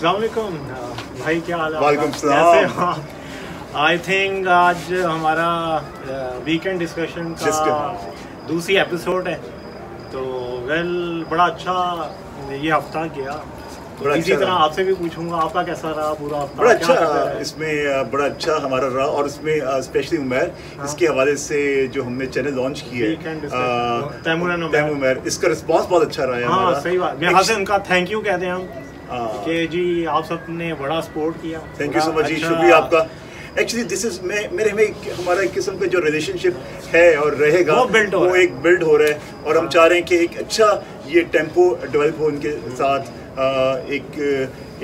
अस्सलाम वालेकुम भाई, क्या हाल है? वालेकुम सलाम। आई थिंक आज हमारा वीकेंड डिस्कशन का दूसरी एपिसोड है। तो बड़ा अच्छा ये हफ्ता गया। तो इसी तरह आपसे भी पूछूंगा आपका कैसा रहा पूरा हफ्ता? बड़ा अच्छा, इसमें बड़ा अच्छा हमारा रहा। और इसमें स्पेशली उमैर, इसके हवाले से जो हमने चैनल लॉन्च की है तैमूर, इसका रिस्पांस बहुत अच्छा रहा है। हाँ सही बात, मेरे हाथ से उनका थैंक यू कहते हैं हम कि जी आप सबने बड़ा सपोर्ट किया। थैंक यू सो मच जी, शुक्रिया आपका। एक्चुअली दिस इज मेरे में हमारा एक किस्म का जो रिलेशनशिप है और रहेगा वो एक बिल्ड हो रहा है। और हम चाह रहे हैं कि एक अच्छा ये टेम्पो डेवलप हो उनके साथ।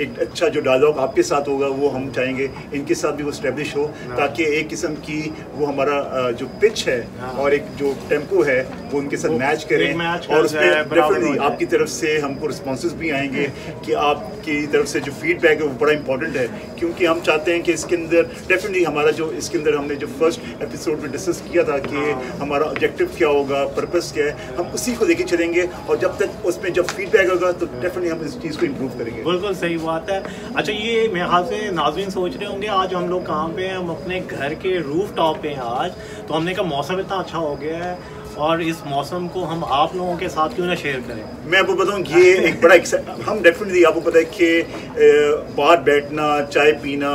एक अच्छा जो डायलॉग आपके साथ होगा वो हम चाहेंगे इनके साथ भी वो स्टैब्लिश हो, ताकि एक किस्म की वो हमारा जो पिच है और एक जो टेम्पो है वो उनके साथ मैच करें। और उसमें डेफिनेटली आपकी तरफ से हमको रिस्पॉन्सेज भी आएंगे कि आपकी तरफ से जो फीडबैक है वो बड़ा इंपॉर्टेंट है, क्योंकि हम चाहते हैं कि इसके अंदर डेफिनेटली हमारा जो इसके अंदर हमने जो फर्स्ट एपिसोड में डिस्कस किया था कि हमारा ऑब्जेक्टिव क्या होगा, पर्पस क्या है, हम उसी को लेके चलेंगे। और जब तक उसमें जब फीडबैक होगा तो डेफिनेटली हम इस चीज़ को इम्प्रूव करेंगे। बिल्कुल सही बात है। अच्छा, ये मेरे ख्याल से नाज़रीन सोच रहे होंगे आज हम लोग कहाँ पे हैं? हम अपने घर के रूफ टॉप पे हैं आज। तो हमने कहा मौसम इतना अच्छा हो गया है और इस मौसम को हम आप लोगों के साथ क्यों ना शेयर करें। मैं आपको बताऊं ये एक बड़ा हम डेफिनेटली आपको पता है कि बाहर बैठना, चाय पीना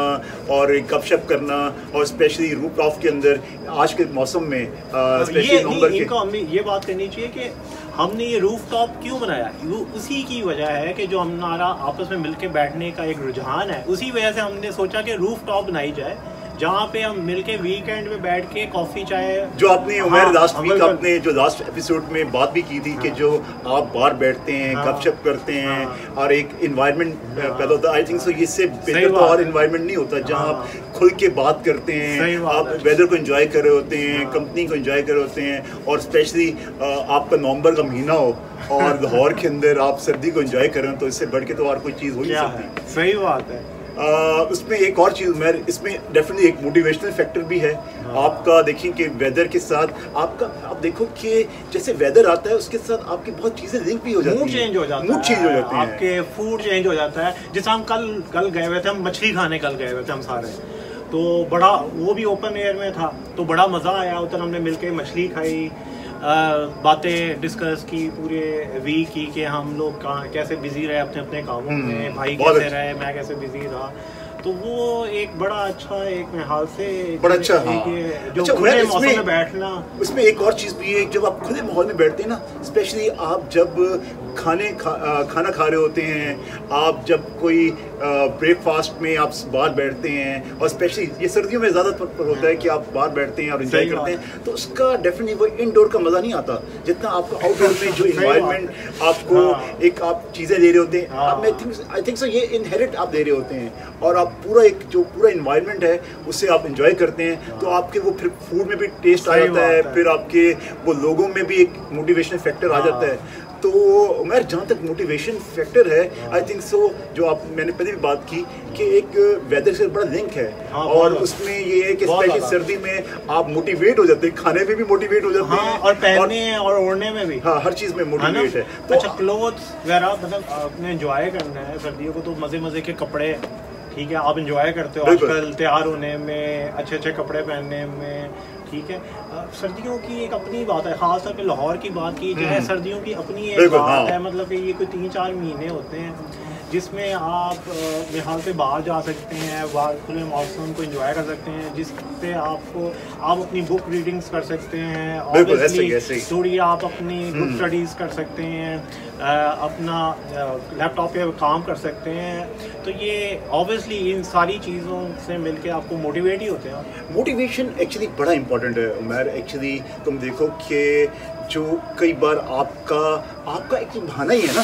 और गपशप करना और स्पेशली रूफ टॉप के अंदर आज के मौसम में इनको हमें ये बात करनी चाहिए कि हमने ये रूफ टॉप क्यों बनाया। उसी की वजह है कि जो हमारा आपस में मिलके बैठने का एक रुझान है, उसी वजह से हमने सोचा कि रूफ टॉप बनाई जाए जहाँ पे हम मिलके वीकेंड में बैठ के कॉफी चाय जो आपने उमर लास्ट वीक आपने जो लास्ट एपिसोड में बात भी की थी कि जो आप बाहर बैठते हैं, गपशप करते हैं और एक इन्वायरमेंट पैदा होता है। आई थिंक सो इससे बेहतर तो और इन्वायरमेंट नहीं होता जहाँ आप खुल के बात करते हैं, आप वेदर को एंजॉय कर रहे होते हैं, कंपनी को एंजॉय कर रहे होते हैं। और स्पेशली आपका नवंबर का महीना हो और लाहौर के अंदर आप सर्दी को एंजॉय कर रहे हो, तो इससे बढ़ के तो और कोई चीज़ हो नहीं सकती। सही बात है। उसमें एक और चीज़ मैं इसमें डेफिनेटली एक मोटिवेशनल फैक्टर भी है। आपका देखिए कि वेदर के साथ आपका आप देखो कि जैसे वेदर आता है उसके साथ आपकी बहुत चीज़ें लिंक भी हो जाती हैं, मूड चेंज हो जाता है, आपके फूड चेंज हो जाता है। जैसे हम कल गए हुए थे, हम मछली खाने कल गए हुए थे हम सारे, तो बड़ा वो भी ओपन एयर में था, तो बड़ा मज़ा आया। उधर हमने मिलके मछली खाई, बातें डिस्कस की पूरे वीक की कि हम लोग कहाँ कैसे बिजी रहे अपने अपने कामों में, भाई कैसे रहे, मैं कैसे बिजी रहा। तो वो एक बड़ा अच्छा एक मेरे हाल से बड़ा अच्छा जो खुले मौसम में बैठना। उसमें एक और चीज़ भी है, जब आप खुले माहौल में बैठते हैं ना, स्पेशली आप जब खाना खा रहे होते हैं, आप जब कोई ब्रेकफास्ट में आप बाहर बैठते हैं, और स्पेशली ये सर्दियों में ज़्यादा होता है कि आप बाहर बैठते हैं और एंजॉय करते हैं, तो उसका डेफिनेटली वो इनडोर का मज़ा नहीं आता जितना आपका आउटडोर में जो इन्वायरमेंट आपको एक आप चीज़ें दे रहे होते हैं। आई थिंक सो ये इनहेरिट आप दे रहे होते हैं और आप पूरा एक जो पूरा इन्वायरमेंट है उससे आप एंजॉय करते हैं, तो आपके वो फिर फूड में भी टेस्ट आ जाता है, फिर आपके वो लोगों में भी एक मोटिवेशन फैक्टर आ जाता है। तो मैं जहाँ तक मोटिवेशन फैक्टर है, आई थिंक सो जो आप मैंने पहले भी बात की कि एक वेदर से बड़ा लिंक है। और उसमें ये है कि स्पेशली सर्दी में आप मोटिवेट हो जाते हैं, खाने में भी मोटिवेट हो जाते हैं और पहनने और ओढ़ने में भी। हाँ, हर चीज़ में मोटिवेट है। तो अच्छा, क्लोथ्स वगैरह मतलब आपने एंजॉय करना है सर्दियों को, तो मज़े मज़े के कपड़े ठीक है आप एंजॉय करते हो आजकल, तैयार होने में, अच्छे अच्छे कपड़े पहनने में, ठीक है। सर्दियों की एक अपनी बात है, खास तौर पे लाहौर की बात की जाए, सर्दियों की अपनी एक बात है। मतलब कि ये कोई 3-4 महीने होते हैं जिसमें आप मेरे ख्याल से बाहर जा सकते हैं, बाहर खुले मौसम को एंजॉय कर सकते हैं, जिससे आप अपनी बुक रीडिंग्स कर सकते हैं, ऑब्वियसली थोड़ी आप अपनी ग्रुप स्टडीज़ कर सकते हैं, अपना लैपटॉप पे काम कर सकते हैं। तो ये ऑब्वियसली इन सारी चीज़ों से मिलके आपको मोटिवेट ही होते हैं। मोटिवेशन एक्चुअली बड़ा इंपॉर्टेंट है उमर। एक्चुअली तुम देखो कि जो कई बार आपका एक बहाना ही है ना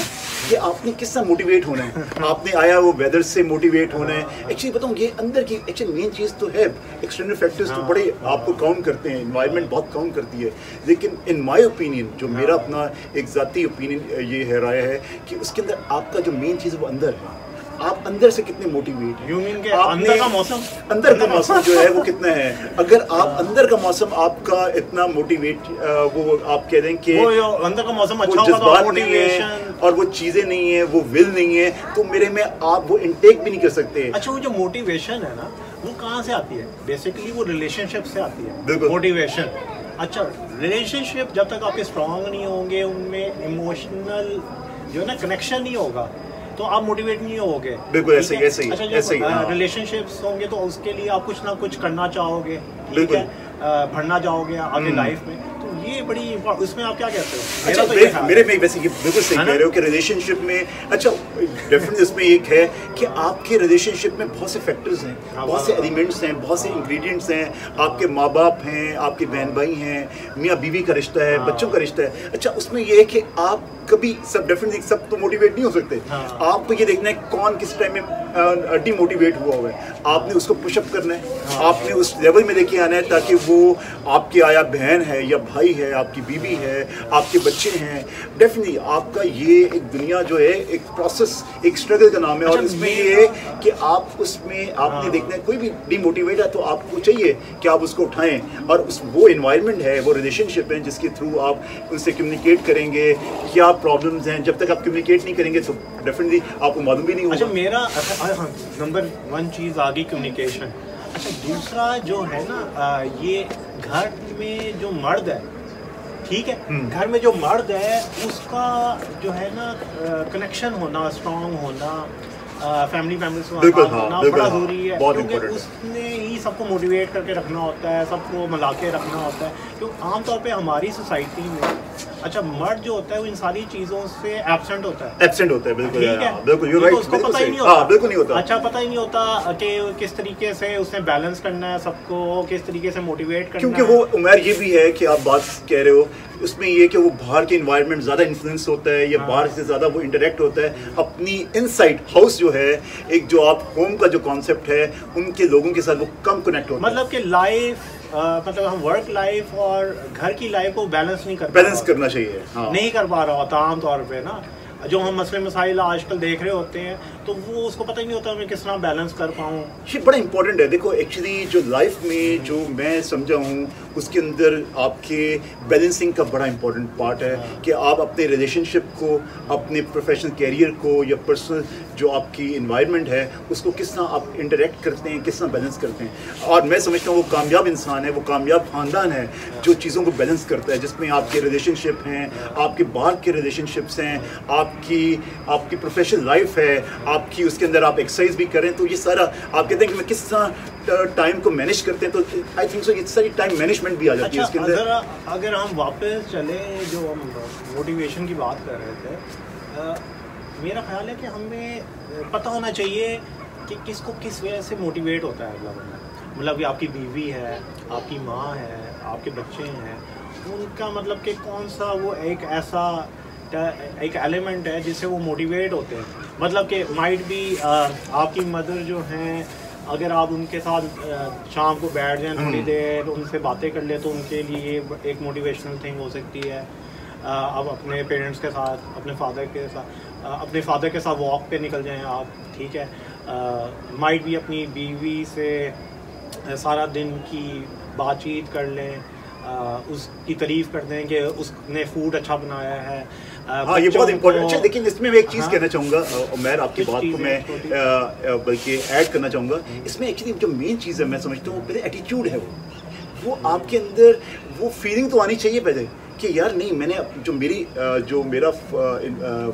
कि आपने किस तरह मोटिवेट होना है। आपने आया वो वेदर से मोटिवेट होना है। एक्चुअली बताऊँ ये अंदर की एक्चुअली मेन चीज़ तो है, एक्सटर्नल फैक्टर्स तो बड़े आपको काउंट करते हैं, इन्वायरमेंट बहुत काउंट करती है, लेकिन इन माय ओपिनियन जो मेरा अपना एक ज़ाती ओपिनियन ये है राय है कि उसके अंदर आपका जो मेन चीज़ वो अंदर है। आप अंदर से कितने मोटिवेट हैं। यू मीन के अंदर का मौसम, अंदर का मौसम जो है वो कितना है। अगर आप अंदर का मौसम आपका इतना मोटिवेट, वो आप कह दें कि वो अंदर का मौसम अच्छा होगा तो मोटिवेशन और वो चीजें नहीं है, वो विल नहीं है, तो मेरे में आप वो इनटेक भी नहीं कर सकते। अच्छा, वो जो मोटिवेशन है ना, वो कहाँ से आती है? बेसिकली वो रिलेशनशिप से आती है बिल्कुल मोटिवेशन। अच्छा, रिलेशनशिप जब तक आपके स्ट्रांग नहीं होंगे, उनमें इमोशनल जो है ना कनेक्शन नहीं होगा, तो आप मोटिवेट नहीं होगे। बिल्कुल ऐसे ही अच्छा, जब रिलेशनशिप्स होंगे तो उसके लिए आप कुछ ना कुछ करना चाहोगे, ठीक है, बढ़ना चाहोगे आगे लाइफ में। तो ये बड़ी, उसमें आप क्या कहते हो? अच्छा, मेरे में वैसे ये बिल्कुल सही कह रहे हो कि रिलेशनशिप में, अच्छा डेफिनेटली इसमें एक है कि आपके रिलेशनशिप में बहुत से फैक्टर्स हैं, बहुत से एलिमेंट्स हैं, बहुत से इंग्रेडिएंट्स हैं। आपके माँ बाप हैं, आपके बहन भाई हैं, मियाँ बीवी का रिश्ता है, बच्चों का रिश्ता है। अच्छा, उसमें ये है कि आप कभी सब डेफिनेटली सब तो मोटिवेट नहीं हो सकते। आपको ये देखना है कौन किस टाइम में डिमोटिवेट हुआ हुआ है, आपने उसको पुशअप करना है, आपने उस लेवल में लेके आना है ताकि वो आपकी आया बहन है या भाई है, आपकी बीवी है, आपके बच्चे हैं। डेफिनेटली आपका ये एक दुनिया जो है एक प्रोसेस, एक स्ट्रगल का नाम है। और इसमें ये है कि आप उसमें आपने देखना है कोई भी डिमोटिवेट है तो आपको चाहिए कि आप उसको उठाएं, और उस वो इन्वायरमेंट है, वो रिलेशनशिप है जिसके थ्रू आप उनसे कम्युनिकेट करेंगे क्या प्रॉब्लम्स हैं। जब तक आप कम्युनिकेट नहीं करेंगे तो डेफिनेटली आपको मालूम भी नहीं होगा। अच्छा, मेरा नंबर 1 चीज़ आ गई कम्युनिकेशन। अच्छा, दूसरा जो है ना, ये घर में जो मर्द है, ठीक है, घर में जो मर्द है उसका जो है ना कनेक्शन होना, स्ट्रांग होना, फैमिली से होना बड़ा जरूरी है, क्योंकि उसने ही सबको मोटिवेट करके रखना होता है, सबको मिला के रखना होता है। क्योंकि आमतौर पे हमारी सोसाइटी में, अच्छा, मर्द जो होता है वो इन सारी चीज़ों से एब्सेंट होता है, बिल्कुल, ठीक है, बिल्कुल, उसको पता ही नहीं होता, बिल्कुल नहीं होता। अच्छा, पता ही नहीं होता कि किस तरीके से उसने बैलेंस करना है सबको, किस तरीके से मोटिवेट करना है। क्योंकि वो उम्र ये भी है कि आप बात कह रहे हो, उसमें ये कि वो बाहर के इन्वायरमेंट ज़्यादा इन्फ्लुएंस होता है, या बाहर से ज़्यादा वो इंटरेक्ट होता है। अपनी इनसाइड हाउस जो है, एक जो आप होम का जो कॉन्सेप्ट है, उनके लोगों के साथ वो कम कनेक्ट होता है। मतलब कि लाइफ, मतलब हम वर्क लाइफ और घर की लाइफ को बैलेंस नहीं करना चाहिए, नहीं कर पा रहा होता आमतौर पे ना। जो हम मसले मसाइल आजकल देख रहे होते हैं, तो वो उसको पता ही नहीं होता मैं किस तरह बैलेंस कर पाऊँ। ये बड़ा इंपॉर्टेंट है। देखो, एक्चुअली जो लाइफ में जो मैं समझा हूँ उसके अंदर आपके बैलेंसिंग का बड़ा इंपॉर्टेंट पार्ट है कि आप अपने रिलेशनशिप को, अपने प्रोफेशनल कैरियर को, या पर्सनल जो आपकी इन्वायरमेंट है उसको किस तरह आप इंटरेक्ट करते हैं, किस तरह बैलेंस करते हैं। और मैं समझता हूँ वो कामयाब इंसान है, वो कामयाब ख़ानदान है जो चीज़ों को बैलेंस करता है, जिसमें आपके रिलेशनशिप हैं, आपके बाहर के रिलेशनशिप्स हैं, आपकी प्रोफेशनल लाइफ है, आपकी उसके अंदर आप एक्सरसाइज भी करें। तो ये सारा आप कहते हैं कि मैं किस तरह टाइम को मैनेज करते हैं, तो आई थिंक सो ये सारी टाइम मैनेजमेंट भी आ जाती है इसके अंदर। अगर हम वापस चले, जो हम मोटिवेशन की बात कर रहे थे, मेरा ख्याल है कि हमें पता होना चाहिए कि किसको किस वजह से मोटिवेट होता है अगला बंदा। मतलब कि आपकी बीवी है, आपकी माँ है, आपके बच्चे हैं, उनका मतलब कि कौन सा वो एक एलिमेंट है जिससे वो मोटिवेट होते हैं। मतलब कि माइट भी आपकी मदर जो हैं, अगर आप उनके साथ शाम को बैठ जाएं थोड़ी देर, उनसे बातें कर ले, तो उनके लिए एक मोटिवेशनल थिंग हो सकती है। अब अपने पेरेंट्स के साथ, अपने फादर के साथ वॉक पे निकल जाएं आप, ठीक है। माइट भी अपनी बीवी से सारा दिन की बातचीत कर लें, उसकी तारीफ कर दें कि उसने फूड अच्छा बनाया है। हाँ, ये बहुत इम्पोर्टेंट। अच्छा, लेकिन इसमें मैं एक चीज़ कहना चाहूँगा, उमैर आपकी बात को मैं बल्कि ऐड करना चाहूँगा। इसमें एक्चुअली जो मेन चीज़ है मैं समझता हूँ, पहले एटीट्यूड है, वो आपके अंदर वो फीलिंग तो आनी चाहिए पहले कि यार नहीं, मैंने जो मेरा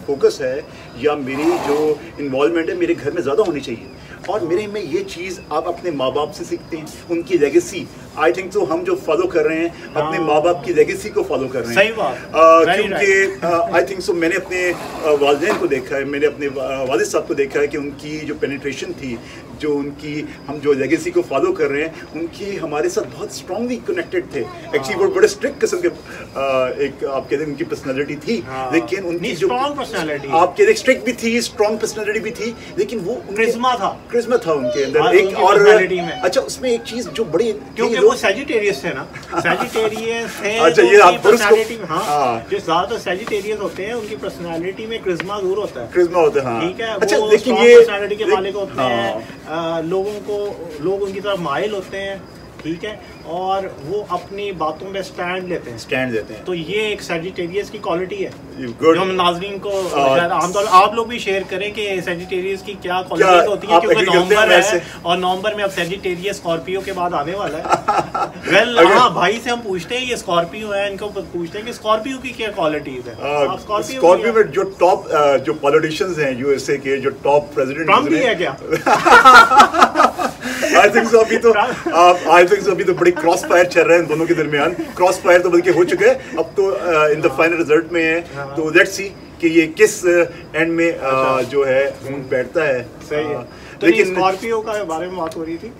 फोकस है या मेरी जो इन्वॉल्वमेंट है मेरे घर में ज़्यादा होनी चाहिए। और मेरे में ये चीज़ आप अपने माँ बाप से सीखते हैं, उनकी लेगेसी। आई थिंक तो हम जो फॉलो कर रहे हैं अपने माँ बाप की लेगेसी को फॉलो कर रहे हैं। सही बात। क्योंकि आई थिंक सो मैंने अपने वालिदैन को देखा है, मैंने अपने वालिद साहब को देखा है कि उनकी जो पेनिट्रेशन थी, जो उनकी हम जो लेगेसी को फॉलो कर रहे हैं, उनकी हमारे साथ बहुत स्ट्रांगली कनेक्टेड थे। एक्चुअली वो बड़े स्ट्रिक्ट किस्म के एक आप कहते हैं उनकी पर्सनालिटी थी, लेकिन उनकी जो स्ट्रांग पर्सनालिटी, आप कहते स्ट्रिक्ट भी थी, स्ट्रांग पर्सनालिटी भी थी, लेकिन वो क्रिश्मा था। क्रिस्मा था उनके अंदर एक और में। अच्छा उसमें एक चीज जो बड़ी, क्योंकि वो सैजिटेरियस थे ना, सैजिटेरियस थे। अच्छा ये आप पर्सनालिटी में, हाँ जो ज्यादातर सैजिटेरियस होते हैं उनकी पर्सनालिटी में क्रिस्मा जरूर होता है, क्रिस्मा होता है, हाँ ठीक है। अच्छा वो लेकिन ये पर्सनालिटी के मालिक होते हैं, लोग उनकी तरफ माइल होते हैं, ठीक है, और वो अपनी बातों पे स्टैंड लेते हैं। तो ये एक सैजिटेरियस की क्वालिटी है जो हम नाज़रीन को आमतौर आप लोग भी शेयर करें कि सैजिटेरियस की क्या क्वालिटीज होती हैं, क्योंकि नवंबर है और नवंबर में अब सैजिटेरियस स्कॉर्पियो के बाद आने वाला है। वेल हाँ भाई से हम पूछते हैं, ये स्कॉर्पियो है, इनको पूछते हैं कि स्कॉर्पियो की क्या क्वालिटीज है। स्कॉर्पियो में जो टॉप जो पॉलिटिशियंस हैं यूएसए के, जो टॉप प्रेसिडेंट ट्रम्प भी है क्या? आई थिंक सो अभी तो बड़ी क्रॉस फायर चल रहा है इन दोनों के दरमियान। क्रॉस फायर तो बल्कि हो चुके हैं, अब तो इन द फाइनल रिजल्ट में है। तो लेट्स सी कि ये किस एंड में जो है बैठता है। सही है। तो लेकिन स्कॉर्पियो का बारे में बात हो रही थी,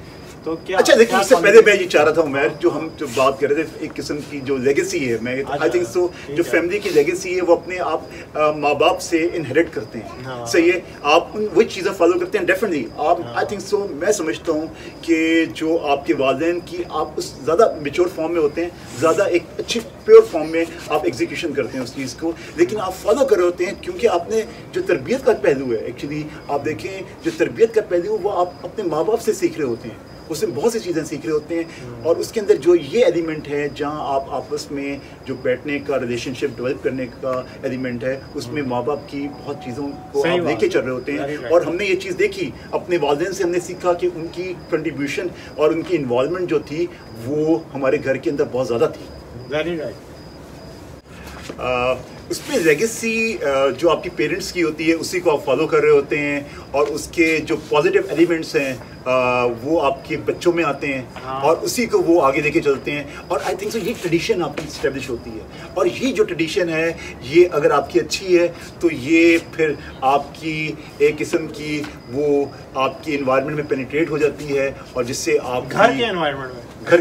तो क्या अच्छा लेकिन उससे पहले मैं ये चाह रहा था उमैर, जो हम जो बात कर रहे थे एक किस्म की जो लेगेसी है, मैं आई थिंक सो जो फैमिली की लेगेसी है वो अपने आप माँ बाप से इनहेरिट करते हैं। हाँ। सही है, आप वही चीज़ें फॉलो करते हैं डेफिनेटली आप। आई थिंक सो मैं समझता हूँ कि जो आपके वालिदैन की आप उस ज़्यादा मेच्योर फॉर्म में होते हैं, ज़्यादा एक अच्छी प्योर फॉर्म में आप एग्जीक्यूशन करते हैं उस चीज़ को, लेकिन आप फॉलो कर रहे होते हैं क्योंकि आपने जो तरबियत का पहलू है, एक्चुअली आप देखें जो तरबियत का पहलू वो आप अपने माँ बाप से सीख रहे होते हैं, उससे बहुत सी चीज़ें सीख रहे होते हैं। और उसके अंदर जो ये एलिमेंट है जहाँ आप आपस में जो बैठने का रिलेशनशिप डेवलप करने का एलिमेंट है, उसमें माँ बाप की बहुत चीज़ों को आप लेके चल रहे होते हैं। और हमने ये चीज़ देखी अपने वालिदैन से, हमने सीखा कि उनकी कंट्रीब्यूशन और उनकी इन्वॉल्वमेंट जो थी वो हमारे घर के अंदर बहुत ज़्यादा थी। Very right. उसमें लेगेसी जो आपकी पेरेंट्स की होती है उसी को आप फॉलो कर रहे होते हैं, और उसके जो पॉजिटिव एलिमेंट्स हैं वो आपके बच्चों में आते हैं। हाँ। और उसी को वो आगे लेके चलते हैं। और आई थिंक सो ये ट्रेडिशन आपकी इस्टेब्लिश होती है, और ये जो ट्रेडिशन है ये अगर आपकी अच्छी है तो ये फिर आपकी एक किस्म की वो आपकी इन्वायरमेंट में पेनिट्रेट हो जाती है, और जिससे आप घर के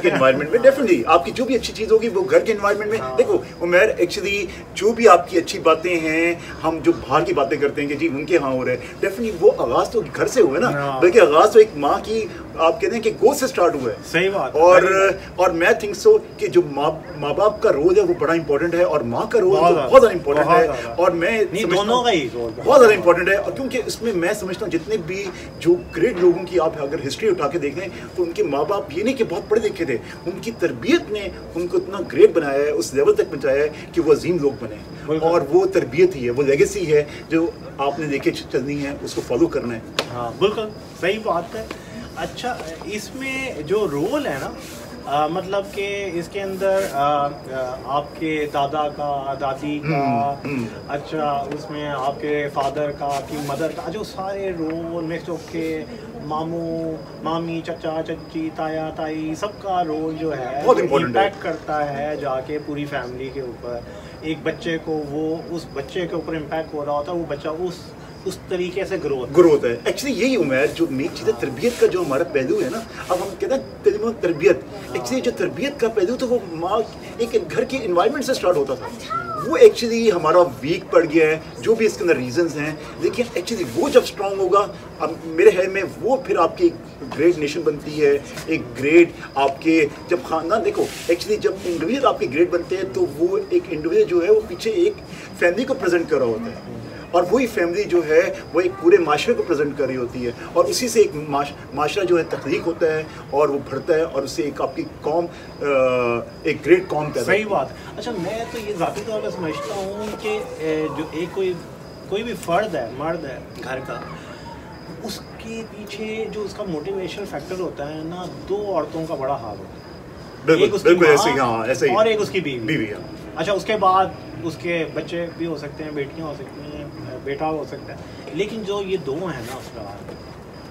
एनवायरनमेंट में डेफिनेटली आपकी जो भी अच्छी चीज़ होगी वो घर के एनवायरनमेंट में। हाँ। देखो उमैर, एक्चुअली जो भी आपकी अच्छी बातें हैं, हम जो बाहर की बातें करते हैं कि जी उनके यहाँ हो रहे हैं, डेफिनेटली वो आगाज़ तो घर से हुआ ना, बल्कि आगाज़ तो एक माँ की आप कहते हैं कि गोद से स्टार्ट हुआ है। सही बात। और मैं थिंक सो कि जो माँ बाप का रोल है वो बड़ा इंपॉर्टेंट है, और माँ का रोल तो बहुत ज़्यादा इंपॉर्टेंट है। और मैं दोनों का ही रोल बहुत ज़्यादा इंपॉर्टेंट है, और क्योंकि इसमें मैं समझता हूँ जितने भी जो ग्रेट लोगों की आप अगर हिस्ट्री उठा के देखें तो उनके माँ बाप ये नहीं कि बहुत पढ़े लिखे थे, उनकी तरबियत ने उनको इतना ग्रेट बनाया है, उस लेवल तक पहुँचाया है कि वो अजीम लोग बने। और वो तरबियत ही है, वो लेगेसी है जो आपने लेके चलनी है, उसको फॉलो करना है। हाँ बिल्कुल सही बात है। अच्छा, इसमें जो रोल है ना, मतलब कि इसके अंदर आपके दादा का, दादी का, अच्छा उसमें आपके फादर का, आपकी मदर का, जो सारे रोल मिक्स होके मामू मामी, चचा चची, ताया ताई, सबका रोल जो है इम्पैक्ट करता है जाके पूरी फैमिली के ऊपर। एक बच्चे को वो उस बच्चे के ऊपर इम्पैक्ट हो रहा होता है, वो बच्चा उस तरीके से ग्रोथ है। एक्चुअली यही उम्र जो मेन चीज़ है, तरबियत का जो हमारा पहलू है ना, अब हम कहते हैं तरबियत, एक्चुअली जो तरबियत का पहलू तो वो माँ एक घर के इन्वायरमेंट से स्टार्ट होता था, वो एक्चुअली हमारा वीक पड़ गया है, जो भी इसके अंदर रीजंस हैं। लेकिन एक्चुअली वो जब स्ट्रांग होगा, अब मेरे ख्याल में वो फिर आपकी एक ग्रेट नेशन बनती है, एक ग्रेट आपके जब खानदान, देखो एक्चुअली जब इंडिविजुअल आपके ग्रेट बनते हैं तो वो एक इंडिविजुअल जो है वो पीछे एक फैमिली को प्रेजेंट कर रहा होता है, और वही फैमिली जो है वो एक पूरे माशरे को प्रेजेंट कर रही होती है, और उसी से एक माशरा जो है तख्लीक होता है और वो बढ़ता है, और उससे एक आपकी कौम एक ग्रेट कौम पैदा। सही बात। अच्छा, मैं तो ये ज़ाती तौर पर समझता हूँ कि जो एक कोई भी फ़र्द है, मर्द है घर का, उसके पीछे जो उसका मोटिवेशन फैक्टर होता है ना, दो औरतों का बड़ा हाथ होता है, एक उसकी माँ ऐसे ही, और एक उसकी बीवी। हाँ। अच्छा, उसके बाद उसके बच्चे भी हो सकते हैं, बेटियां हो सकती हैं, बेटा हो सकता है, लेकिन जो ये दो हैं ना उसका,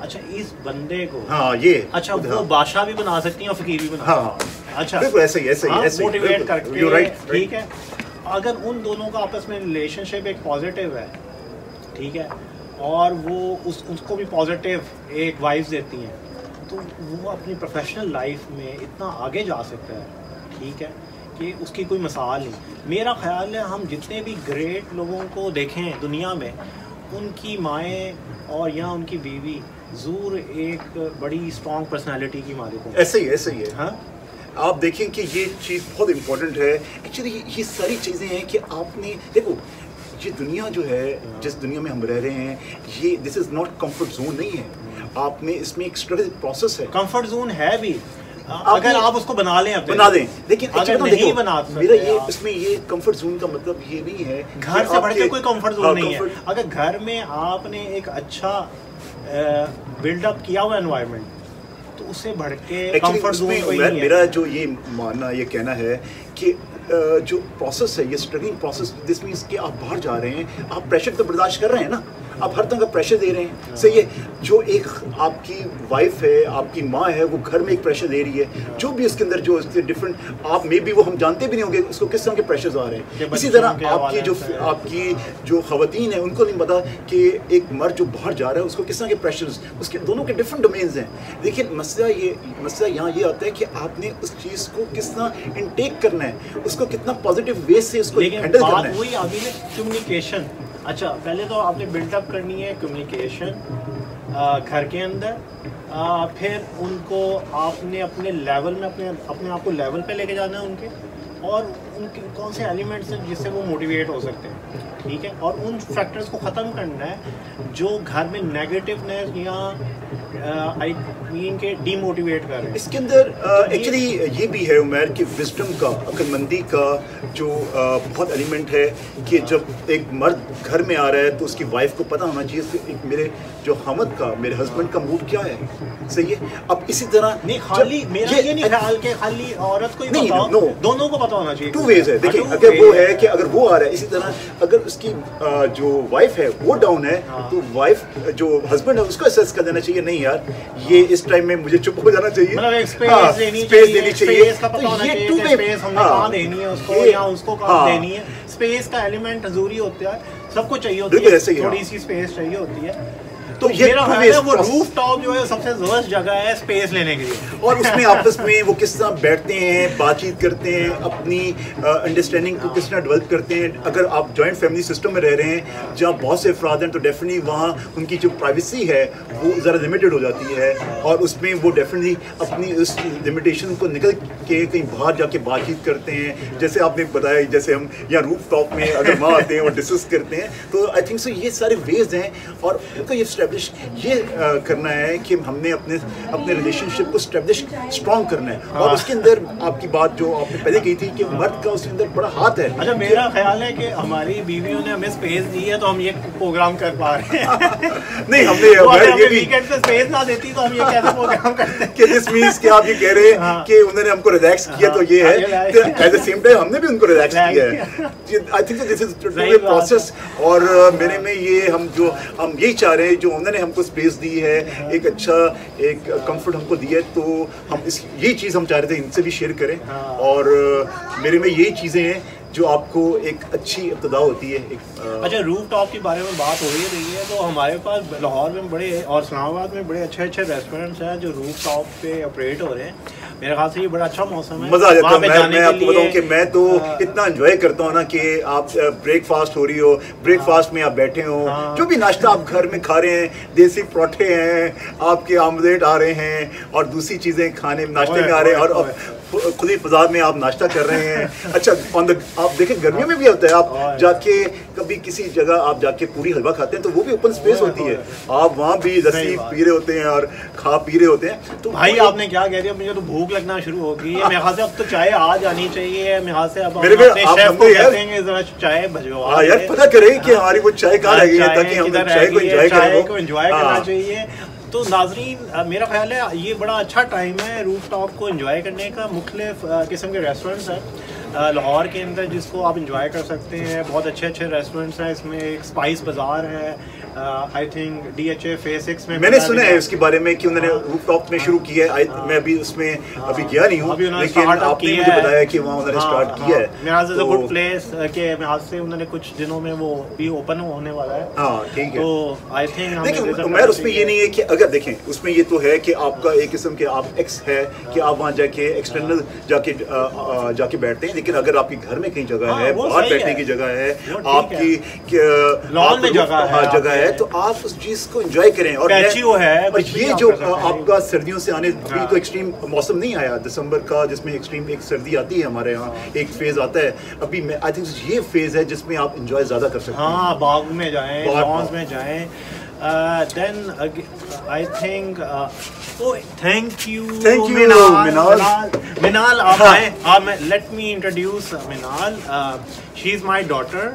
अच्छा इस बंदे को, हाँ ये, अच्छा वो बादशाह भी बना सकती हैं और फकीर भी बना सकती हैं। अच्छा ऐसे ही मोटिवेट करके, ठीक है। अगर उन दोनों का आपस में रिलेशनशिप एक पॉजिटिव है, ठीक है, और वो उसको भी पॉजिटिव एक वाइब्स देती हैं, तो वो अपनी प्रोफेशनल लाइफ में इतना आगे जा सकता है, ठीक है, कि उसकी कोई मिसाल नहीं। मेरा ख्याल है हम जितने भी ग्रेट लोगों को देखें दुनिया में, उनकी माएँ और या उनकी बीवी ज़रूर एक बड़ी स्ट्रॉन्ग पर्सनालिटी की मालिक हों। ऐसे ही है। हाँ, आप देखें कि ये चीज़ बहुत इम्पोर्टेंट है एक्चुअली। ये सारी चीज़ें हैं कि आपने देखो, ये दुनिया जो है, जिस दुनिया में हम रह रहे हैं, ये this is not comfort zone नहीं है। आपने इसमें एक स्ट्रगल प्रोसेस है। कंफर्ट जोन है भी अगर आप उसको बना लें, बना दें, लेकिन अगर नहीं बना मेरा ये इसमें ये कंफर्ट जोन का मतलब ये नहीं है घर से बढ़ के कोई कंफर्ट जोन नहीं है। अगर घर में आपने एक अच्छा बिल्डअप किया हुआ एनवायरनमेंट, तो उससे बढ़ के कंफर्ट जोन कोई नहीं है। मेरा जो ये मानना, ये कहना है कि जो प्रोसेस है, ये स्ट्रगलिंग प्रोसेस, दिस मीन्स कि आप बाहर जा रहे हैं, आप प्रेशर तो बर्दाश्त कर रहे हैं ना, आप हर तरह का प्रेशर दे रहे हैं। सही है, जो एक आपकी वाइफ है, आपकी माँ है, वो घर में एक प्रेशर दे रही है, जो भी उसके अंदर जो डिफरेंट, आप मे बी वो हम जानते भी नहीं होंगे उसको किस तरह के प्रेशर्स आ रहे हैं। इसी तरह आपकी जो खवातीन है, उनको नहीं पता कि एक मर्द जो बाहर जा रहा है उसको किस तरह के प्रेशर्स, उसके दोनों के डिफरेंट डोमेन्स हैं। लेकिन मसला यहाँ ये आता है कि आपने उस चीज़ को किस तरह इनटेक करना है, उसको कितना पॉजिटिव वे से उसको हैंडल करना है। वही अभी कम्युनिकेशन। अच्छा, पहले तो आपने बिल्डअप करनी है कम्युनिकेशन घर के अंदर, फिर उनको आपने अपने लेवल में अपने आप को लेवल पे लेके जाना है उनके, और उनके कौन से एलिमेंट्स हैं जिससे वो मोटिवेट हो सकते हैं, ठीक है, और उन फैक्टर्स को ख़त्म करना है जो घर में नेगेटिवनेस या आई मीन के डीमोटिवेट कर रहे हैं। इसके अंदर एक्चुअली ये भी है उमर कि विजडम का, अक्लमंदी का जो बहुत एलिमेंट है कि जब एक मर्द घर में आ रहा है तो उसकी वाइफ को पता होना चाहिए मेरे जो हमद का, मेरे हस्बैंड का मूड क्या है। सही है। अब इसी तरह नहीं, खाली मेरा ये नहीं ख्याल के खाली औरत को ही पता हो, दोनों को पता होना चाहिए। टू वेज है। देखिए, अगर वो है कि अगर वो आ रहा है, इसी तरह अगर उसकी जो वाइफ है वो डाउन है, तो वाइफ जो हस्बैंड है उसको असेस कर देना चाहिए, नहीं यार ये इस टाइम में मुझे चुप हो जाना चाहिए, मतलब एक स्पेस देनी चाहिए, स्पेस का पता होना चाहिए कि स्पेस हमने कहाँ देनी है उसको, या उसको कहाँ देनी है। स्पेस का एलिमेंट जरूरी होता है, सबको चाहिए होती है, थोड़ी सी स्पेस चाहिए होती है। तो मेरा ख्याल है वो रूफटॉप जो है सबसे ज़बरदस्त जगह है स्पेस लेने के लिए। और उसमें आपस में वो किस तरह बैठते हैं, बातचीत करते हैं, अपनी अंडरस्टैंडिंग को किस तरह डेवलप करते हैं। अगर आप जॉइंट फैमिली सिस्टम में रह रहे हैं जहाँ बहुत से अफराद हैं, तो डेफिनेटली वहाँ उनकी जो प्राइवेसी है वो ज़रा लिमिटेड हो जाती है, और उसमें वो डेफिनेटली अपनी उस लिमिटेशन को निकल के कहीं बाहर जाके बातचीत करते हैं। जैसे आपने बताया, जैसे हम यहाँ रूफटॉप में अगर वहाँ आते हैं और डिस्कस करते हैं, तो आई थिंक सो ये सारे वेज हैं। और उनका ये करना है कि हमने अपने रिलेशनशिप को स्टैब्लिश स्ट्रॉन्ग करना है। और उसके अंदर आपकी बात जो आपने पहले कही थी कि मर्द का उसके अंदर बड़ा हाथ है। अच्छा, मेरा ख्याल है कि हमारी बीवियों ने हमें स्पेस दी है तो हम ये प्रोग्राम कर पा रहे हैं। नहीं, हमने वीकेंड पे स्पेस ना देती तो हम ये कैसे प्रोग्राम करते हैं। कि दिस मींस कि आप ये कह रहे हैं कि उन्होंने हमको रिलैक्स किया, तो ये है एट द सेम टाइम हमने भी उनको रिलैक्स किया है। I think this is a process. और मेरे में ये हम यही चाह रहे हैं, जो उन्होंने हमको स्पेस दी है, एक अच्छा एक कंफर्ट हमको दिया है, तो हम यही चीज़ हम चाह रहे थे इनसे भी शेयर करें। और मेरे में यही चीज़ें हैं जो आपको एक अच्छी इब्तिदा होती है। अच्छा, रूफ टॉप के बारे में बात हो ही रही है, तो हमारे पास लाहौर में बड़े और इस्लामाबाद में बड़े अच्छे रेस्टोरेंट्स हैं जो रूफ टॉप पे ऑपरेट हो रहे हैं। मेरे ख्याल से ये बड़ा अच्छा मौसम है, मज़ा आ जाता है। मैं आपको बताऊं कि मैं तो इतना एंजॉय करता हूँ ना कि आप ब्रेकफास्ट हो रही हो, ब्रेकफास्ट में आप बैठे हो, जो भी नाश्ता आप घर में खा रहे हैं, देसी पराठे हैं, आपके आमलेट आ रहे हैं और दूसरी चीज़ें खाने नाश्ते में आ रहे हैं, और खुद ही बाजार में आप नाश्ता कर रहे हैं। अच्छा, आप देखें गर्मियों में भी होता है, आप जाके कभी किसी जगह आप जाके पूरी हलवा खाते हैं तो वो भी ओपन स्पेस होती है, आप वहाँ भी लस्सी पी रहे होते हैं और खा पी रहे होते हैं। तो भाई आपने क्या कह दिया, मुझे तो भूख लगना शुरू हो गई है। मेरे ख्याल से अब तो चाय आ जानी चाहिए। मेरे ख्याल से अब अपने शेफ को कहेंगे जरा चाय भिजवा यार, पता करें कि हमारी वो चाय कहाँ रह गई है, ताकि हम चाय को एंजॉय करना चाहिए। तो नाजरीन, मेरा ख्याल है ये बड़ा अच्छा टाइम है रूफ टॉप को एंजॉय करने का। मुख्तलिफ किस्म के रेस्टोरेंट्स हैं लाहौर के अंदर जिसको आप एंजॉय कर सकते हैं। बहुत अच्छे अच्छे रेस्टोरेंट्स हैं। इसमें एक स्पाइस बाज़ार है, आई थिंक DHA फेज 6 में मैंने सुना है इसके बारे में कि उन्होंने रूफ टॉप में शुरू किया है। मैं अभी उसमें अभी गया नहीं हूँ, लेकिन आपने मुझे बताया कि वहाँ उन्होंने स्टार्ट किया है। मेरे ख्याल से गुड प्लेस के मेरे ख्याल से उन्होंने कुछ दिनों में वो भी ओपन होने वाला है। हाँ, ठीक है। तो आई थिंक लेकिन मैं उसमें ये नहीं है कि अगर देखें उसमें ये तो है कि आपका एक किस्म के आप एक्स है कि आप वहाँ जाके एक्सटर्नल जाके बैठते हैं, लेकिन अगर आपकी घर में कहीं जगह है, बाहर बैठने की जगह है, आपकी लॉन में जगह है, है तो आप उस चीज को एंजॉय करें। और ये जो आपका सर्दियों से आने भी तो एक्सट्रीम मौसम नहीं आया दिसंबर का जिसमें एक्सट्रीम एक सर्दी आती है हमारे यहाँ, एक फेज आता है अभी। मैं आई थिंक ये फेज है जिसमें आप एंजॉय ज्यादा कर सकते हैं। हाँ, बाग में जाएं, लॉन्स में जाएं। Then I think thank you Minal आप आए। Let me introduce Minal. She is my daughter.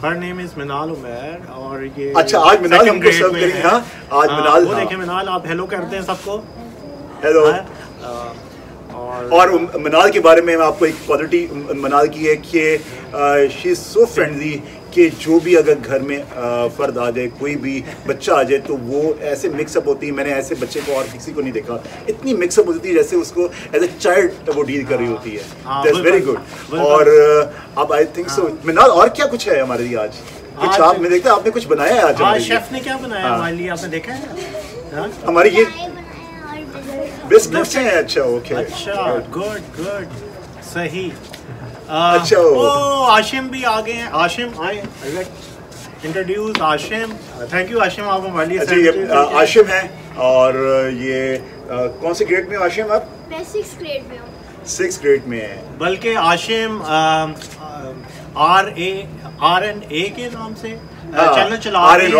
Her name is Minal Umair और ये अच्छा आज मिनाल हमको सर्व करेंगे। हाँ आज मिनाल, वो देखें मिनाल आप हेलो करते हैं सबको। हेलो। और मिनाल के बारे में मैं आपको एक क्वालिटी मिनाल की है कि शी इज सो फ्रेंडली कि जो भी अगर घर में फर्द आ जाए, कोई भी बच्चा आ जाए तो वो ऐसे मिक्सअप होती है। मैंने ऐसे बच्चे को और किसी को नहीं देखा, इतनी मिक्सअप होती है जैसे उसको एज ए चाइल्ड वो डील कर रही होती है। That's very good. और अब आई थिंक सो मिनाल और क्या कुछ है हमारे लिए आज? कुछ आप मैं देखता आपने कुछ बनाया है आज। शेफ ने क्या बनाया हमारे लिए, आपने देखा है? हमारी ये बिस्किट्स हैं। अच्छा ओके, अच्छा गुड सही। अच्छा ओ आशिम भी आ गए हैं। आशिम आए, introduce Ashim. Thank you Ashim, आप हमारे लिए। अच्छा ये आशिम है और ये कौन से ग्रेड में हो आशिम आप? मैं 6th ग्रेड में हूँ। 6th ग्रेड में है। बल्कि आशिम RNA के नाम से चैनल चला रहे हैं।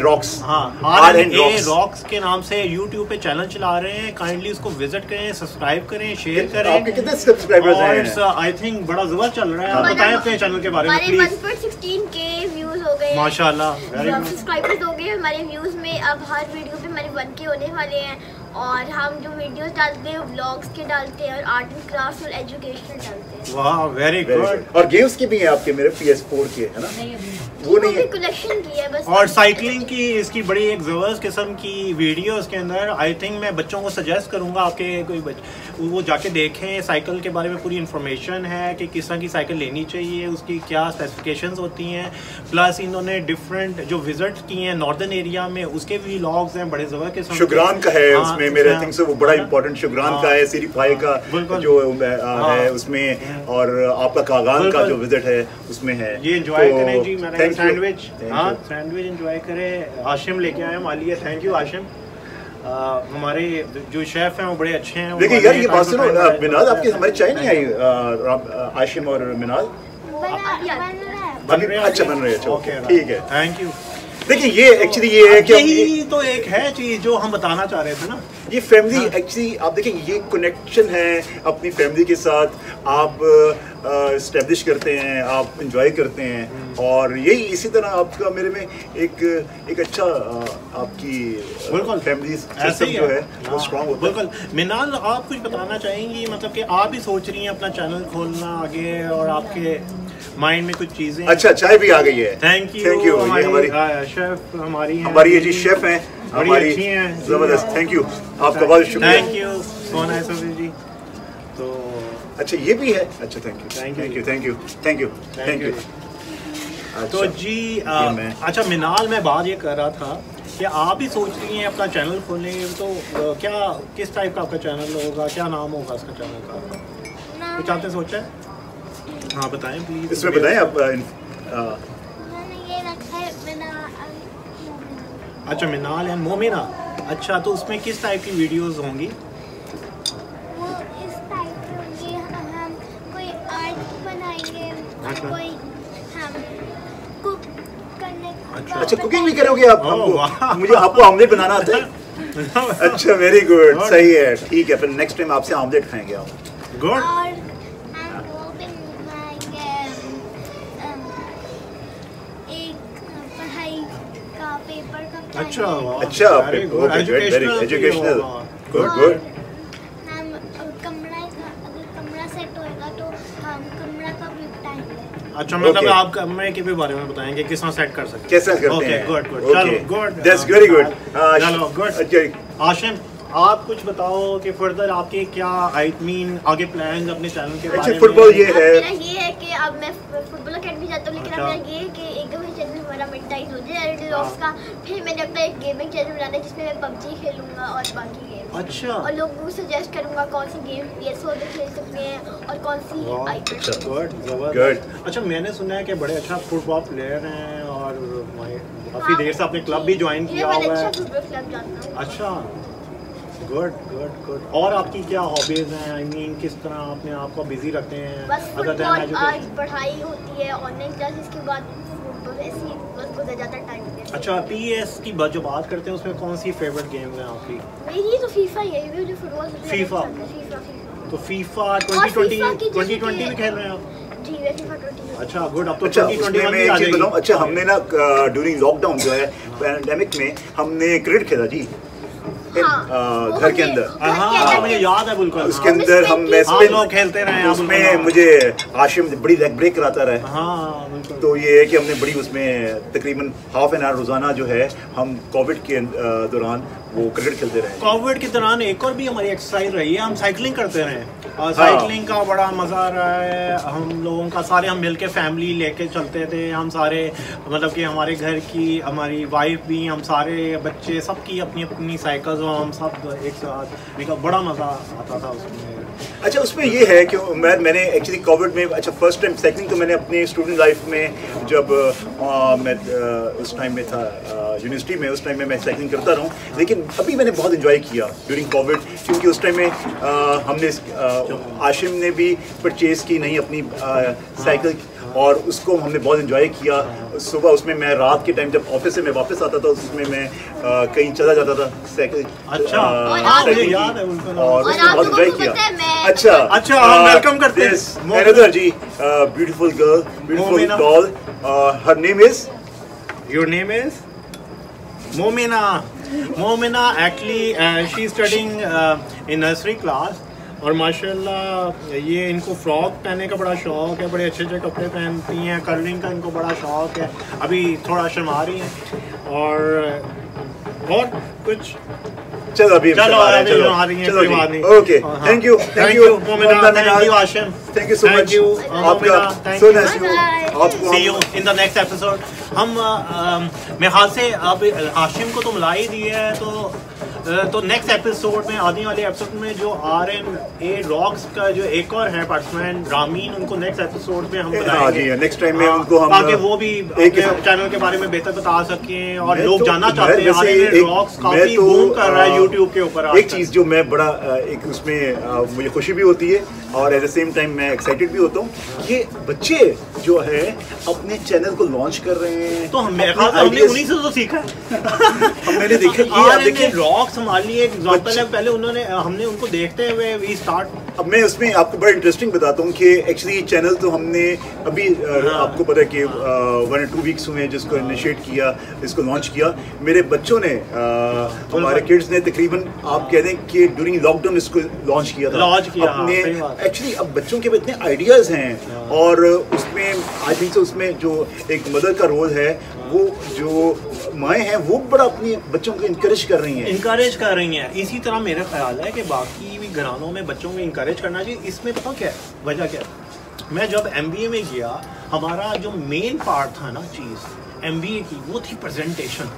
रॉक्स, हाँ RNA रॉक्स के नाम से YouTube पे चैनल चला रहे हैं। काइंडली उसको विजिट करें, सब्सक्राइब करें, शेयर करें। आपके कितने सब्सक्राइबर्स हैं? आई थिंक बड़ा ज़बरदस्त चल रहा है। आप बताएं अपने चैनल के बारे में प्लीज। 1.16K व्यूज हो गए माशाल्लाह, सब्सक्राइबर्स हो गए हमारे व्यूज में। अब हर वीडियो पे हमारे 1K होने वाले हैं और हम जो वीडियोस डालते हैं व्लॉग्स के डालते हैं और आर्ट एंड क्राफ्ट और एजुकेशनल डालते हैं। वाह वेरी गुड। और गेम्स की भी है आपके, मेरे PS4 के है ना? वो नहीं है, कलेक्शन की है बस। और साइकिलिंग की इसकी बड़ी एक जबरदस्त किस्म की वीडियो इसके अंदर। आई थिंक मैं बच्चों को सजेस्ट करूंगा आपके कोई वो जाके देखें। साइकिल के बारे में पूरी इन्फॉर्मेशन है कि किस तरह की साइकिल लेनी चाहिए, उसकी क्या स्पेसिफिकेशंस होती हैं। प्लस इन्होंने डिफरेंट जो विजिट किए हैं नॉर्दर्न एरिया में उसके भी व्लॉग्स हैं बड़े जबरदस्त किस्म। शुगरान का है उसमें मेरे थिंक से वो बड़ा इंपॉर्टेंट शुगरान का है। सिरीफाई का जो है उसमें, और आपका कागान का जो विजिट है उसमें है। ये एंजॉय करें जी। मैंने सैंडविच, हाँ सैंडविच एंजॉय करें। आशिम लेके आए मालिया। Thank you Ashim. हमारे जो शेफ हैं वो बड़े अच्छे हैं। देखिए यार ये बात सुनो मिनाल, आपकी हमारी चाय नहीं आई आशिम और मिनाल? अच्छा बन रहे हैं, ओके ठीक है, थैंक यू। देखिए ये एक्चुअली ये है कि यही तो एक है चीज जो हम बताना चाह रहे थे ना, ये फैमिली एक्चुअली आप देखें ये कनेक्शन है अपनी फैमिली के साथ आप एस्टेब्लिश करते हैं, आप इंजॉय करते हैं। और यही इसी तरह आपका मेरे में एक अच्छा आपकी फैमिली सिस्टम जो है वो स्ट्रांग होता है। बिल्कुल। मिनाल आप कुछ बताना चाहेंगी, मतलब कि आप ही सोच रही हैं अपना चैनल खोलना आगे और आपके माइंड में कुछ चीजें? अच्छा चाय भी आ गई है। Thank you. ये हमारी शेफ हमारी ये जी शेफ हैं हमारी, जबरदस्त। थैंक यू, आपका बहुत शुक्रिया। Thank you so nice of you जी। तो अच्छा ये भी है। अच्छा थैंक यू। तो जी अच्छा मिनाल, मैं बात ये कर रहा था कि आप ही सोच रही हैं अपना चैनल खोलने, तो क्या किस टाइप का आपका चैनल होगा, क्या नाम होगा उसका चैनल का, कुछ आपने सोचा है? हाँ बताएं प्लीज, इसमें बताएं आप। अच्छा मिनाल एंड मोमिना। अच्छा तो उसमें किस टाइप की वीडियोस होंगी? वो इस टाइप की होंगी, हम कोई आर्ट बनाएंगे, कोई हम कुक करने। अच्छा कुकिंग भी करोगे आप? मुझे आपको ऑमलेट बनाना आता है? अच्छा वेरी गुड, सही है, ठीक है। फिर नेक्स्ट टाइम आपसे ऑमलेट खाएंगे आप। गुड। अच्छा वेरी एजुकेशनल, गुड। हम कमरा सेट होएगा तो हम कमरा का भी बताएंगे। अच्छा मतलब आप कमरे के भी बारे में बताएंगे किस तरह सेट कर सकते हैं? कैसे करते हैं? गुड चलो गुड, दैट्स वेरी गुड। चलो गुड। आशिम आप कुछ बताओ कि फर्दर आपके क्या आई मीन आगे प्लान्स अपने चैनल के बारे में? फुटबॉल ये है, मेरा ये है कि अब मैं फुटबॉल अकेडमी जाता हूँ, लेकिन अब मेरा ये है कि एक दफा चैनल मेरा मोनेटाइज हो जाए Roblox का, फिर मैंने अपना एक गेमिंग चैनल बनाना है जिसमें मैं PUBG खेलूंगा और बाकी गेम। अच्छा। और लोगों को सजेस्ट करूंगा कौन सी गेम PS4 पे खेल सकते हैं और कौन सी iPad। गुड। अच्छा, मैंने सुना है कि बड़े अच्छा फुटबॉल प्लेयर हैं और काफी देर से आपने क्लब भी ज्वाइन किया हुआ है। अच्छा फुटबॉल क्लब जानता हूँ। अच्छा, गुड गुड गुड। और आपकी क्या हॉबीज हैं? आई मीन किस तरह अपने आप को बिजी रखते हैं? बस फुटबॉल, आज पढ़ाई होती है, ऑनलाइन क्लासेस के बाद ऐसे ही बस गुजर जाता है टाइम। अच्छा, PS की जो बात करते हैं उसमें कौन सी फेवरेट गेम्स हैं आपकी? मेरी तो फीफा ही है, जो फुटबॉल फीफा। तो फीफा 2020 भी खेल रहे हैं आप? जी, मैं फीफा 20। अच्छा, गुड। अब तो अच्छा, 2021 में भी आ एक चीज बताऊं, जाएगी। अच्छा हमने ना ड्यूरिंग लॉकडाउन जो है पैंडेमिक में हमने क्रिकेट खेला जी। घर के अंदर। हाँ, मुझे याद है बिल्कुल। उसके अंदर हम लोग खेलते रहे, उसमें मुझे आशिम बड़ी लेग ब्रेक कराता रहा। हाँ बिल्कुल। तो ये है कि हमने बड़ी उसमें तकरीबन हाफ एन आवर रोजाना जो है हम कोविड के दौरान वो क्रिकेट खेलते रहे। कोविड के दौरान एक और भी हमारी एक्सरसाइज रही है, हम साइकिलिंग करते रहे और साइकिलिंग का बड़ा मज़ा रहा है हम लोगों का। सारे हम मिलके फैमिली लेके चलते थे, हम सारे मतलब कि हमारे घर की, हमारी वाइफ भी, हम सारे बच्चे, सबकी अपनी अपनी साइकिल्स और हम सब एक साथ, बड़ा मज़ा आता था उसमें। अच्छा, उसमें ये है कि मैंने एक्चुअली कोविड में अच्छा फर्स्ट टाइम साइकिलिंग तो मैंने अपनी स्टूडेंट लाइफ में जब मैं उस टाइम में था यूनिवर्सिटी में, उस टाइम में मैं साइकिलिंग करता रहा हूँ। लेकिन अभी मैंने बहुत इन्जॉय किया ड्यूरिंग कोविड, क्योंकि उस टाइम में हमने आशिम ने भी परचेज़ की नहीं अपनी साइकिल और उसको हमने बहुत इन्जॉय किया। सुबह उसमें मैं रात के टाइम जब ऑफिस से मैं वापस आता था उसमें मैं कहीं चला जाता था साइकिल। अच्छा, मुझे याद है उनको। और उसमें बहुत इन्जॉय किया। अच्छा अच्छा, हम वेलकम करते हैं another ji beautiful girl, beautiful doll. Her name is, your name is Momina. Momina actually she is studying in nursery class और माशाल्लाह ये इनको फ्रॉक पहनने का बड़ा शौक़ है, बड़े अच्छे अच्छे कपड़े पहनती हैं, कलरिंग का इनको बड़ा शौक़ है। अभी थोड़ा शर्मा रही हैं और कुछ चलो अभी चलो okay, thank you Momina, thank you Ashim, thank you so much आपका, सो नाइस आपको। See you in the next episode. हम मेरे ख्याल से अब आशिम को तो मिला ही दिया है, तो नेक्स्ट एपिसोड में, आने वाले एपिसोड में जो RMA रॉक्स का जो एक और है पार्टिसिपेंट रामीन, उनको नेक्स्ट एपिसोड में हम बताएंगे। नेक्स्ट टाइम में उनको हम ताकि वो भी एक चैनल के बारे में बेहतर बता सकें और लोग जानना चाहते हैं RMA रॉक्स काफी बूम कर रहा है यूट्यूब के ऊपर। एक चीज जो मैं बड़ा एक उसमें मुझे खुशी भी होती है और एट द सेम टाइम मैं एक्साइटेड भी होता हूँ कि बच्चे जो है अपने चैनल को लॉन्च कर रहे हैं। तो हमने उन्हीं से तो सीखा है। मैंने देखा ये आप देखिए रॉक्स हमारे लिए एक एग्जांपल है, पहले हमने उनको देखते हुए वी स्टार्ट। अब मैं उसमें आपको बड़ा इंटरेस्टिंग बताता हूँ कि एक्चुअली चैनल तो हमने अभी आपको पता है कि 1 or 2 वीक्स हुए जिसको इनिशिएट किया, इसको लॉन्च किया। मेरे बच्चों ने हमारे किड्स ने तकरीबन आप कह दें कि ड्यूरिंग लॉकडाउन इसको लॉन्च किया था अपने। एक्चुअली अब बच्चों के इतने आइडियाज़ हैं और उसमें आई थिंक सो उसमें जो एक मदर का रोल है, वो जो माएँ हैं वो बड़ा अपनी बच्चों को इंकरेज कर रही हैं। इसी तरह मेरा ख्याल है कि बाकी भी घरानों में बच्चों को इंकरेज करना चाहिए। इसमें पता क्या वजह क्या है, मैं जब MBA में गया, हमारा जो मेन पार्ट था ना चीज़ MBA की, वो थी प्रेजेंटेशन।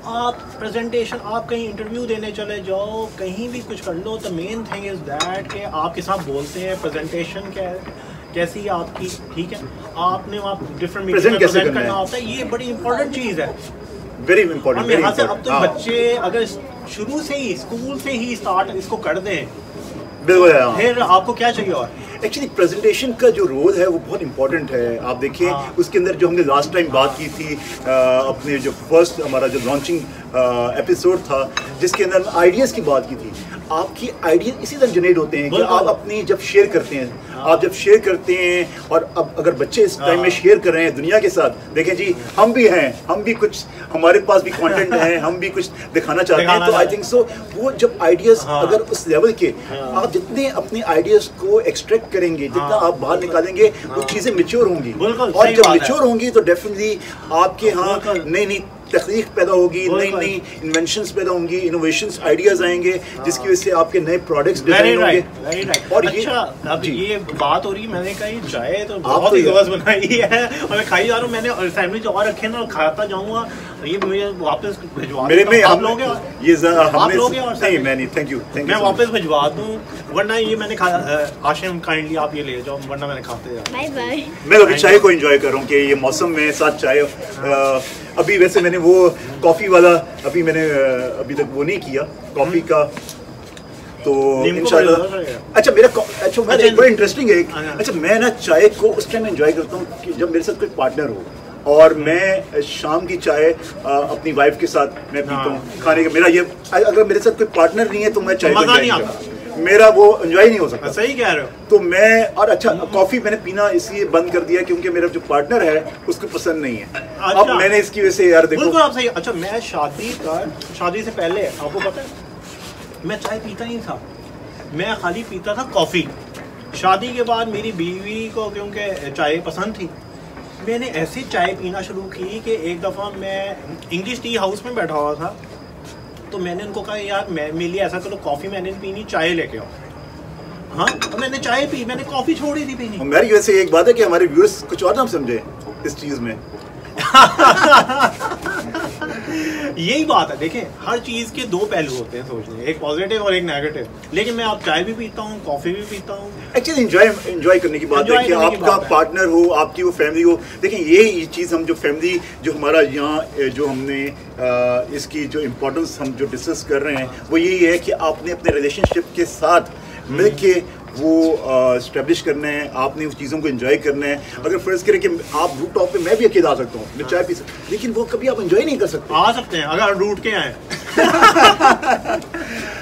आप कहीं इंटरव्यू देने चले जाओ, कहीं भी कुछ कर लो, the main thing is that कि आप किस साथ बोलते हैं, प्रेजेंटेशन क्या है, कैसी आपकी, ठीक है, आपने वहाँ डिफरेंट मीडिया में प्रेजेंट करना होता है। ये बड़ी इंपॉर्टेंट चीज़ है, वेरी इंपॉर्टेंट। यहाँ से अब तो बच्चे अगर शुरू से ही स्कूल से ही स्टार्ट इसको कर दें, फिर आपको क्या चाहिए। और एक्चुअली प्रेजेंटेशन का जो रोल है वो बहुत इंपॉर्टेंट है। आप देखिए उसके अंदर जो हमने लास्ट टाइम बात की थी अपने जो फर्स्ट हमारा जो लॉन्चिंग एपिसोड था जिसके अंदर आइडियाज़ की बात की थी, आपकी आइडिया इसी तरह जनरेट होते हैं कि आप अपनी जब शेयर करते हैं, आप जब शेयर करते हैं और अब अगर बच्चे इस टाइम में शेयर कर रहे हैं दुनिया के साथ, देखें जी हम भी हैं, हम भी कुछ, हमारे पास भी कंटेंट है, हम भी कुछ दिखाना चाहते हैं। तो आई थिंक सो वो जब आइडियाज़ अगर उस लेवल के आप जितने अपने आइडियाज़ को एक्सट्रैक्ट करेंगे, जितना आप बाहर निकालेंगे, वो चीज़ें मेच्योर होंगी और जब मेच्योर होंगी तो डेफिनेटली आपके यहाँ नई नई तकनीक पैदा होगी, नई नई इन्वेंशंस पैदा होंगी, इनोवेशंस, आइडियाज आएंगे, जिसकी वजह से आपके नए प्रोडक्ट्स डिजाइन होंगे। और अच्छा, अब ये बात हो रही है, मैंने कहा ये चाय तो बहुत ही जबरदस्त बनाई है और मैं खाई जा रहा हूँ, मैंने सैंडविच और रखे ना, खाता जाऊंगा, ये मुझे वापस भिजवा मेरे में आप लोगे ये आप लोगे और नहीं, मैं नहीं, थैंक यू मैं वापस भिजवा दूँ, वरना ये मैंने खाया। आशिम काइंडली आप ये ले जाओ, वरना मैंने खाते जाओ। Bye bye. मैं अभी चाय को एंजॉय कर रहा हूँ कि ये मौसम में साथ चाय। अभी वैसे मैंने वो कॉफ़ी वाला अभी मैंने अभी तक वो नहीं किया कॉफ़ी का, तो इंशाल्लाह। अच्छा मेरा बड़ा इंटरेस्टिंग है। अच्छा मैं ना चाय को उस टाइम एंजॉय करता हूँ कि जब मेरे साथ कोई पार्टनर हो, और मैं शाम की चाय अपनी वाइफ के साथ मैं पीता हूँ खाने का। मेरा ये, अगर मेरे साथ कोई पार्टनर नहीं है तो मैं चाय मेरा वो एंजॉय नहीं हो सकता। सही कह रहे हो। तो मैं, और अच्छा कॉफी मैंने पीना इसलिए बंद कर दिया क्योंकि मेरा जो पार्टनर है उसको पसंद नहीं है। अच्छा, अब मैंने इसकी वजह से यार देखो, बिल्कुल आप सही। अच्छा मैं शादी से पहले आपको पता है मैं चाय पीता नहीं था, मैं खाली पीता था कॉफी। शादी के बाद मेरी बीवी को क्योंकि चाय पसंद थी, मैंने ऐसी चाय पीना शुरू की कि एक दफ़ा मैं इंग्लिश टी हाउस में बैठा हुआ था, तो मैंने उनको कहा यार मेरे लिए ऐसा करो, कॉफ़ी मैंने पीनी, चाय लेके आओ। हाँ, तो मैंने चाय पी, मैंने कॉफ़ी छोड़ी थी पीनी। मेरी वैसे एक बात है कि हमारे व्यूअर्स कुछ और ना समझे इस चीज़ में। यही बात है, देखें हर चीज़ के दो पहलू होते हैं सोचने, एक पॉजिटिव और एक नेगेटिव। लेकिन मैं आप चाय भी पीता हूँ, कॉफ़ी भी पीता हूँ। एक्चुअली एंजॉय करने की बात है कि आपका पार्टनर हो, आपकी वो फैमिली हो। देखें ये चीज़ हम जो फैमिली, जो हमारा यहाँ जो हमने इसकी जो इम्पोर्टेंस हम जो डिस्कस कर रहे हैं वो यही है कि आपने अपने रिलेशनशिप के साथ मिलके वो स्टैब्लिश करना है, आपने उस चीज़ों को एंजॉय करना है। अगर फर्ज करें कि आप रूट टॉप पे मैं भी अकेला आ सकता हूँ, मैं चाय पी सकता हूँ, लेकिन वो कभी आप एंजॉय नहीं कर सकते। आ सकते हैं अगर रूट के आए।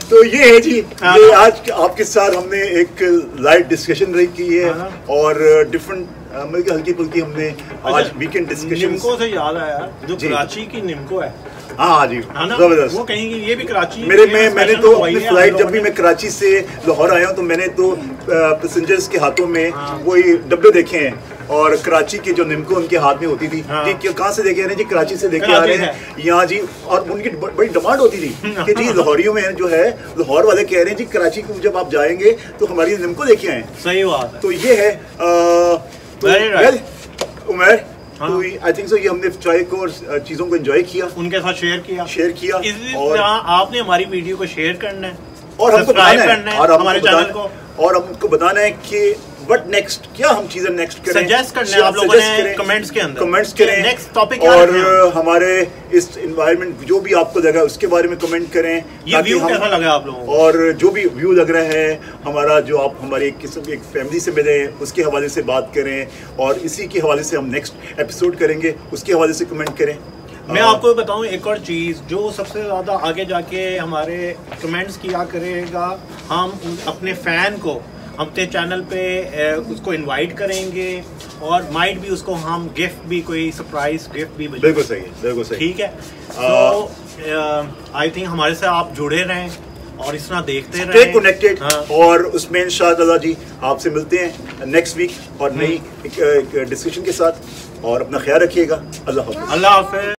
तो ये है जी, ये आज आपके साथ हमने एक लाइट डिस्कशन रही की है और डिफरेंट मतलब हल्की फुल्की हमने आज वीकेंड डिस्कशन। निम्को से याद आया, जो कराची की निम्को है, हाँ जी, जबरदस्त। वो कहीं ये भी कराची मैंने तो अपनी फ्लाइट जब भी मैं कराची से लाहौर आया हूँ तो मैंने तो पैसेंजर्स के हाथों में वही डब्बे देखे हैं, और कराची के जो निम्को उनके हाथ में होती थी कि कहाँ से देखे आ रहे हैं जी, कराची से देखे आ रहे हैं यहाँ जी। और उनकी बड़ी डिमांड होती थी कि जी लाहौरियों में जो है, लाहौर वाले कह रहे हैं जी कराची को जब आप जाएंगे तो हमारी निम्को देखे आए। सही बात है। तो ये है उमर, तो आई थिंक सो ये हमने चाय को और चीज़ों को एंजॉय किया, उनके साथ शेयर किया। और आपने हमारी वीडियो को शेयर करना है और हमको बताना है, और हमारे चैनल को, और हमको बताना है कि व्हाट नेक्स्ट, क्या हम चीजें नेक्स्ट करें, सजेस्ट करना है आप लोगों ने कमेंट्स के अंदर, कमेंट्स करें नेक्स्ट टॉपिक, और हमारे इस एनवायरनमेंट जो भी आपको लगा उसके बारे में कमेंट करें। ये व्यू कैसा लगा आप लोगों को, और जो भी व्यू लग रहा है हमारा, जो आप हमारे एक फैमिली से मिले उसके हवाले से बात करें, और इसी के हवाले से हम नेक्स्ट एपिसोड करेंगे, उसके हवाले से कमेंट करें। मैं आपको बताऊं एक और चीज़, जो सबसे ज़्यादा आगे जाके हमारे कमेंट्स किया करेगा, हम अपने फ़ैन को अपने चैनल पे उसको इनवाइट करेंगे, और माइट भी उसको हम गिफ्ट भी, कोई सरप्राइज गिफ्ट भी। बिल्कुल सही है, बिल्कुल सही, ठीक है। तो आई थिंक हमारे से आप जुड़े रहें और इस तरह देखते रहें, स्टे कनेक्टेड। और उसमें इंशाअल्लाह जी आपसे मिलते हैं नेक्स्ट वीक और नई डिस्कशन के साथ, और अपना ख्याल रखिएगा। अल्लाह हाफ़िज़। अल्लाह हाफ़िज़।